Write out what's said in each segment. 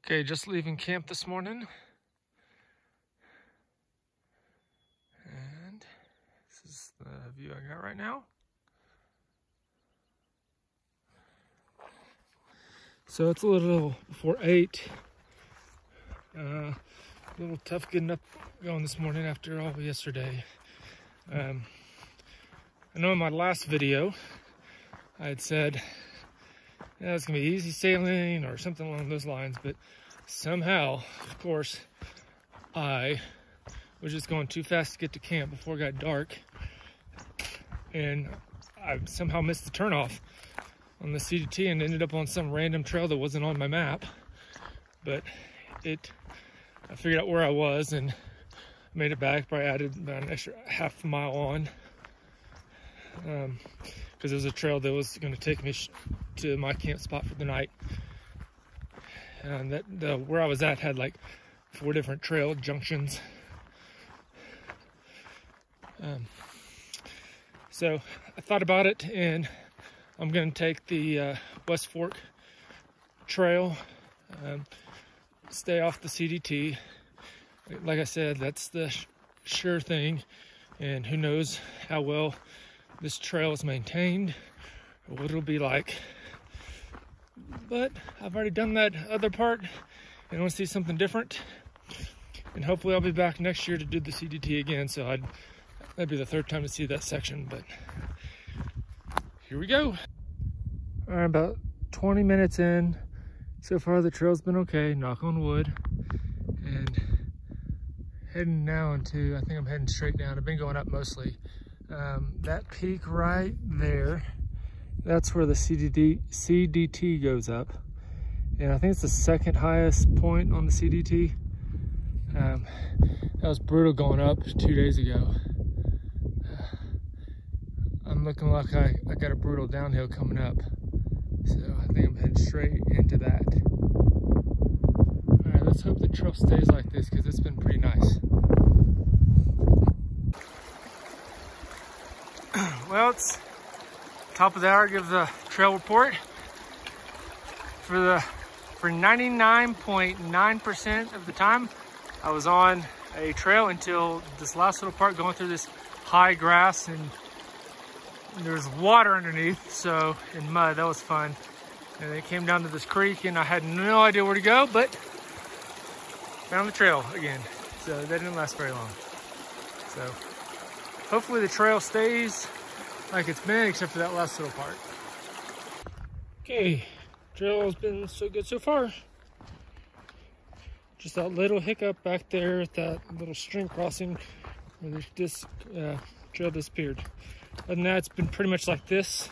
Okay, just leaving camp this morning. And this is the view I got right now. So it's a little before 8. A little tough getting up going this morning after all yesterday. I know in my last video I had said it's gonna be easy sailing or something along those lines, but somehow, of course, I was just going too fast to get to camp before it got dark, and I somehow missed the turnoff on the CDT and ended up on some random trail that wasn't on my map. But I figured out where I was and made it back. Probably added about an extra half a mile on, because it was a trail that was going to take me to my camp spot for the night. And where I was at had like 4 different trail junctions. So I thought about it, and I'm going to take the West Fork trail, stay off the CDT. Like I said, that's the sure thing, and who knows how well this trail is maintained or what it'll be like. But I've already done that other part and I want to see something different, and hopefully I'll be back next year to do the CDT again, so that'd be the 3rd time to see that section. But here we go. All right, about 20 minutes in. So far the trail's been okay, knock on wood. And heading now into, I think I'm heading straight down. I've been going up mostly. That peak right there, that's where the CDT goes up. And I think it's the 2nd highest point on the CDT. That was brutal going up 2 days ago. I'm looking like I got a brutal downhill coming up. So I think I'm heading straight into that. All right, let's hope the trail stays like this, because it's been pretty nice. Well, it's top of the hour. Give the trail report. For 99.9% of the time, I was on a trail until this last little part, going through this high grass, and there's water underneath, so in mud. That was fun. And it came down to this creek, and I had no idea where to go, but found the trail again. So that didn't last very long. So hopefully the trail stays like it's been, except for that last little part. Okay, trail has been so good so far. Just that little hiccup back there at that little stream crossing where this trail disappeared. Other than that, it's been pretty much like this.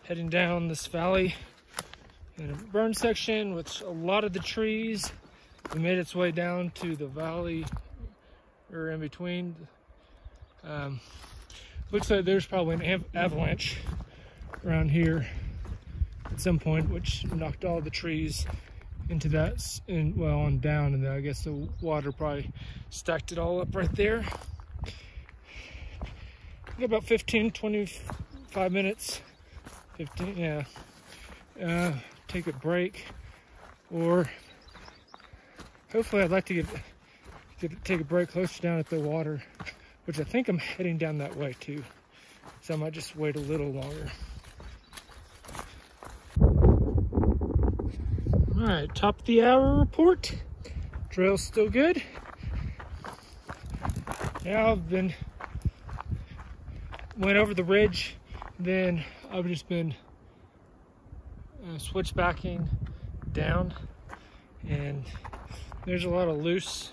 Heading down this valley in a burn section with a lot of the trees. We made its way down to the valley, or in between. Looks like there's probably an avalanche around here at some point, which knocked all the trees into that, well, on down, and then I guess the water probably stacked it all up right there. About 15-25 minutes. 15, yeah. Take a break, or hopefully I'd like to take a break closer down at the water, which I think I'm heading down that way too. So I might just wait a little longer. All right, top of the hour report. Trail's still good. Yeah, went over the ridge, then I've just been switchbacking down, and there's a lot of loose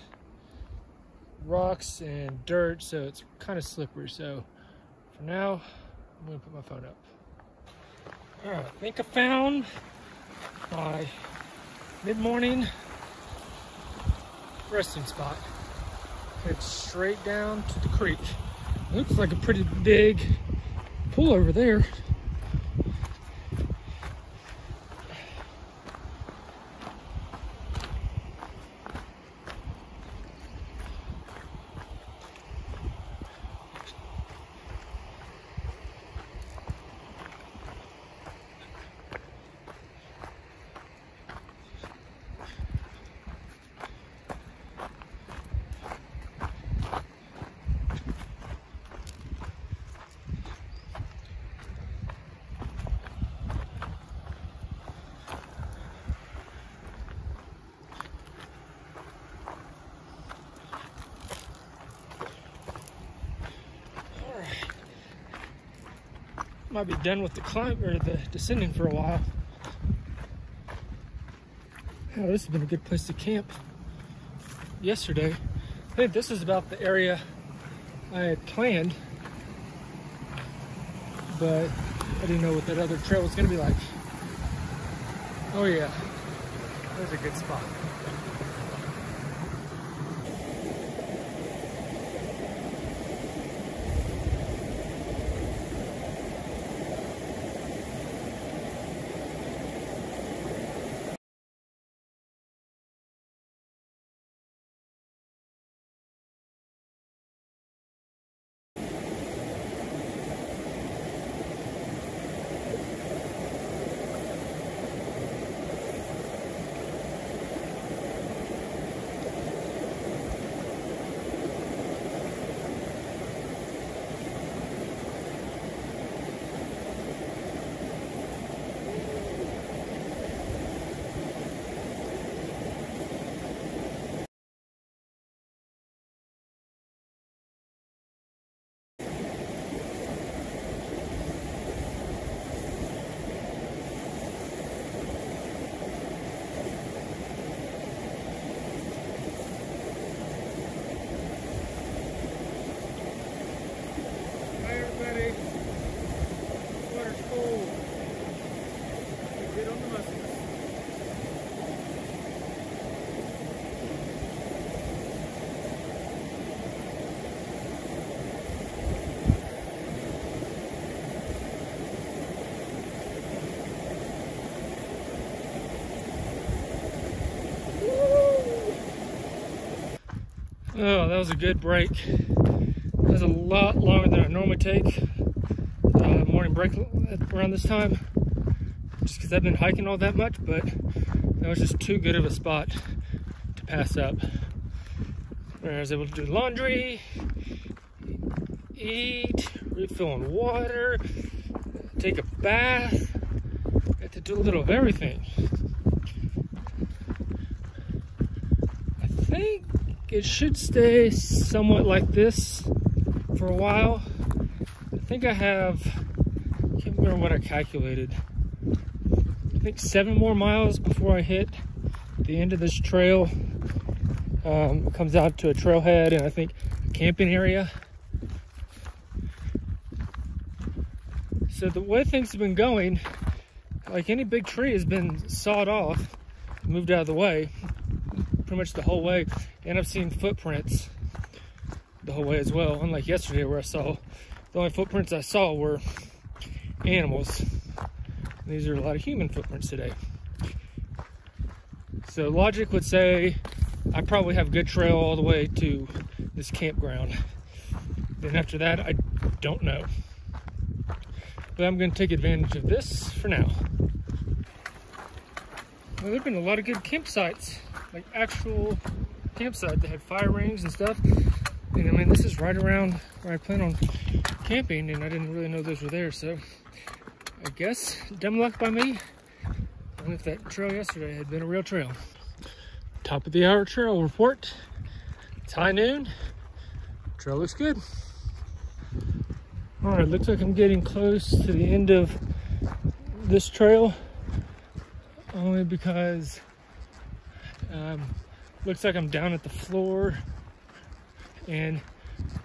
rocks and dirt, so it's kind of slippery. So for now, I'm gonna put my phone up. All right, I think I found my mid-morning resting spot. Head straight down to the creek. Looks like a pretty big pool over there. might be done with the climb or the descending for a while. Oh, this has been a good place to camp yesterday. I think this is about the area I had planned, but I didn't know what that other trail was going to be like. Oh yeah, there's a good spot. Oh, that was a good break. That was a lot longer than I normally take. Morning break around this time, just because I've been hiking all that much, but that was just too good of a spot to pass up. Where I was able to do laundry, eat, refilling water, take a bath. Got to do a little of everything. I think it should stay somewhat like this for a while. I think I have, I can't remember what I calculated. I think 7 more miles before I hit the end of this trail. It comes out to a trailhead and I think a camping area. So the way things have been going, like any big tree has been sawed off, moved out of the way, pretty much the whole way. And I've seen footprints the whole way as well. Unlike yesterday where I saw, the only footprints I saw were animals. And these are a lot of human footprints today. So logic would say I probably have a good trail all the way to this campground. Then after that, I don't know. But I'm gonna take advantage of this for now. Well, there've been a lot of good campsites, like actual campsite that had fire rings and stuff. And I mean, this is right around where I plan on camping, and I didn't really know those were there. So I guess dumb luck by me. And if that trail yesterday had been a real trail. Top of the hour trail report. It's high noon. Trail looks good. All right, looks like I'm getting close to the end of this trail, only because looks like I'm down at the floor, and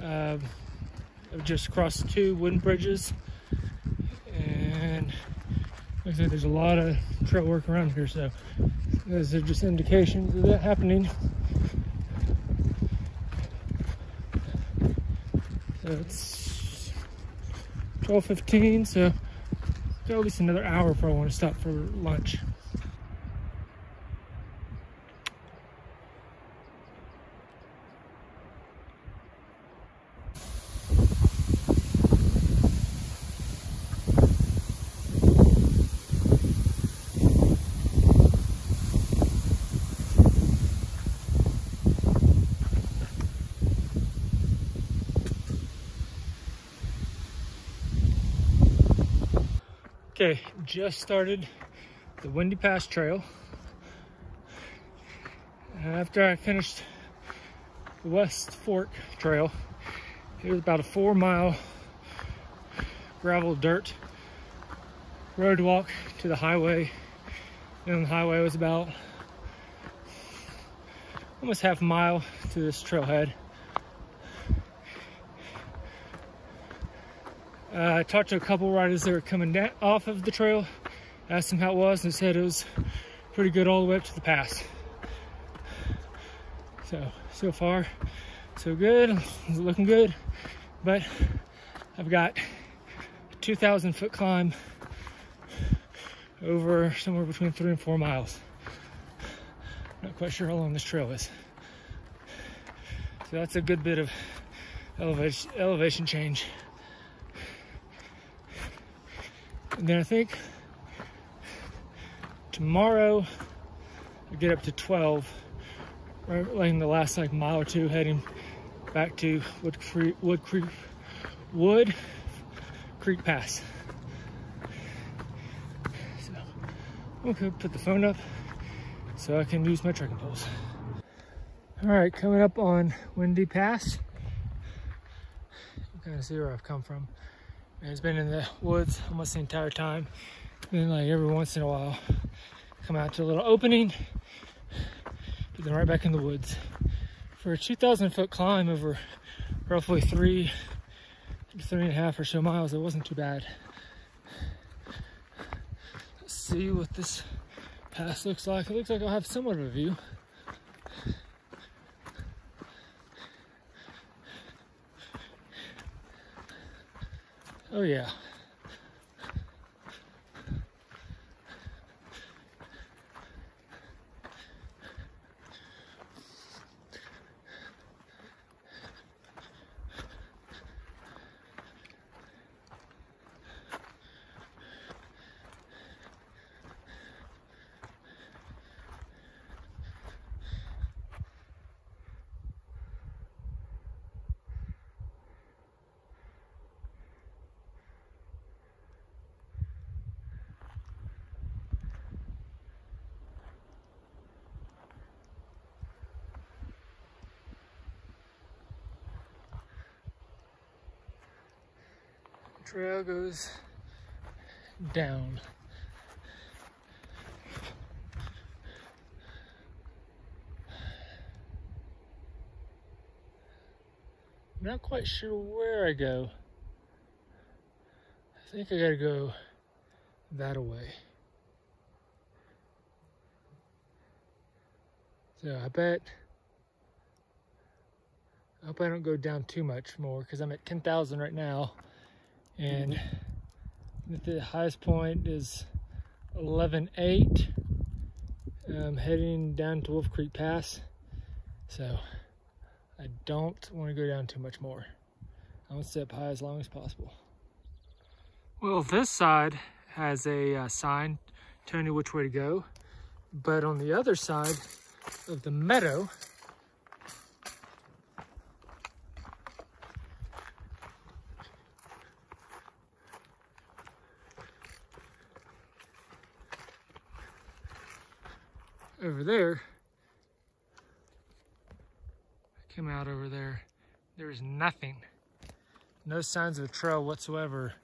I've just crossed 2 wooden bridges, and looks like there's a lot of trail work around here, so those are just indications of that happening. So it's 12:15, so got at least another hour before I want to stop for lunch. Okay, just started the Windy Pass Trail. After I finished the West Fork Trail, it was about a 4-mile gravel dirt road walk to the highway. And the highway was about almost half a mile to this trailhead. I talked to a couple riders that were coming down off of the trail, asked them how it was, and they said it was pretty good all the way up to the pass. So far, so good. It's looking good, but I've got a 2,000 foot climb over somewhere between 3 and 4 miles. Not quite sure how long this trail is. So that's a good bit of elevation change. And then I think tomorrow I get up to 12, right, like in the last like mile or two, heading back to Wood Creek Pass. So I'm gonna put the phone up so I can use my trekking poles. All right, coming up on Windy Pass. You can kind of see where I've come from. And it's been in the woods almost the entire time. Then like every once in a while, come out to a little opening, but then right back in the woods. For a 2,000 foot climb over roughly 3.5 or so miles, it wasn't too bad. Let's see what this pass looks like. It looks like I'll have somewhat of a view. Oh yeah. Trail goes down. I'm not quite sure where I go. I think I gotta go that way. So I hope I don't go down too much more, because I'm at 10,000 right now. And the highest point is 11.8. I'm heading down to Wolf Creek Pass, so I don't want to go down too much more. I want to stay up high as long as possible. Well, this side has a sign telling you which way to go, but on the other side of the meadow, over there, I came out over there, there's nothing. No signs of a trail whatsoever.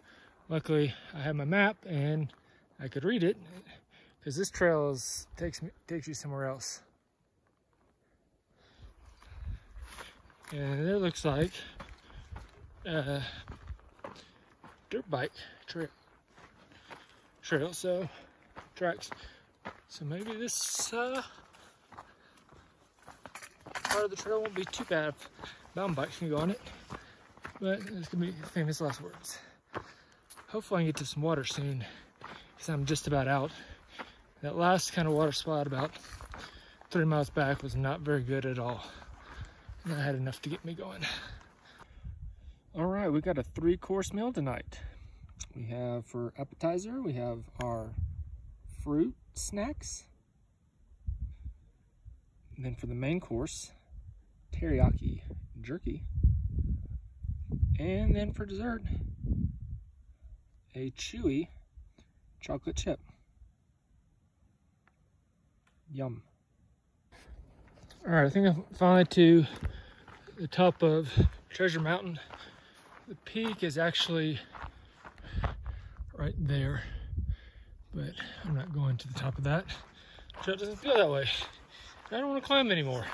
Luckily, I had my map and I could read it, because this trail takes you somewhere else. And it looks like a dirt bike trail, so tracks. So maybe this part of the trail won't be too bad if mountain bikes can go on it, but it's gonna be famous last words. Hopefully I can get to some water soon, because I'm just about out. That last kind of water spot about 3 miles back was not very good at all. And I had enough to get me going. All right, we got a 3-course meal tonight. We have, for appetizer, we have our fruit snacks. And then for the main course, teriyaki jerky. And then for dessert, a chewy chocolate chip. Yum. All right, I think I'm finally to the top of Treasure Mountain. The peak is actually right there. but I'm not going to the top of that. So it doesn't feel that way. I don't want to climb anymore.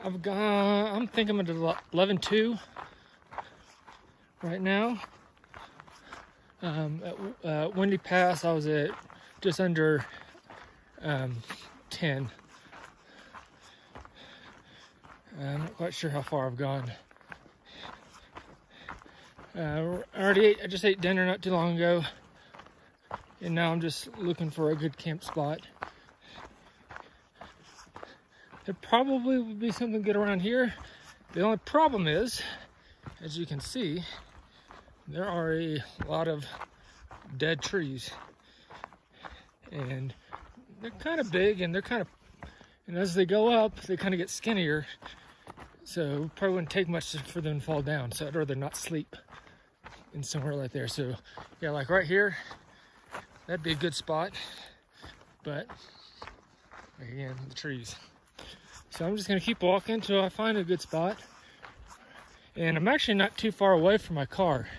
I'm thinking I'm at 11.2 right now. At Windy Pass, I was at just under 10. I'm not quite sure how far I've gone. I just ate dinner not too long ago, and now I'm just looking for a good camp spot. There probably would be something good around here. The only problem is, as you can see, there are a lot of dead trees, and they're kind of big, and and as they go up, they kind of get skinnier. So probably wouldn't take much for them to fall down. So I'd rather not sleep in somewhere like there. So yeah, like right here, that'd be a good spot. But again, the trees. So I'm just gonna keep walking until I find a good spot. And I'm actually not too far away from my car.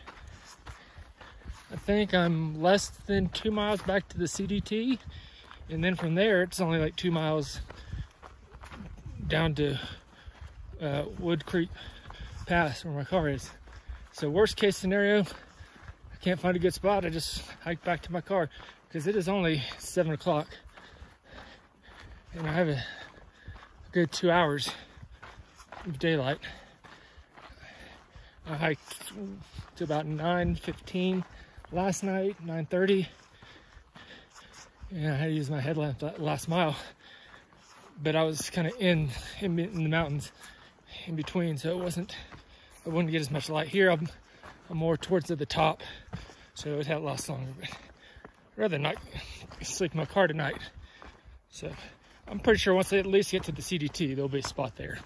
I think I'm less than 2 miles back to the CDT. And then from there, it's only like 2 miles down to Wood Creek Pass where my car is. So worst case scenario, I can't find a good spot. I just hike back to my car because it is only 7 o'clock. And I have a good 2 hours of daylight. I hiked to about 9:15 last night, 9:30. And I had to use my headlamp that last mile. But I was kind of in the mountains in between, so I wouldn't get as much light. Here I'm more towards the top, so it would last longer. But I'd rather not sleep in my car tonight. So I'm pretty sure once they at least get to the CDT, there'll be a spot there.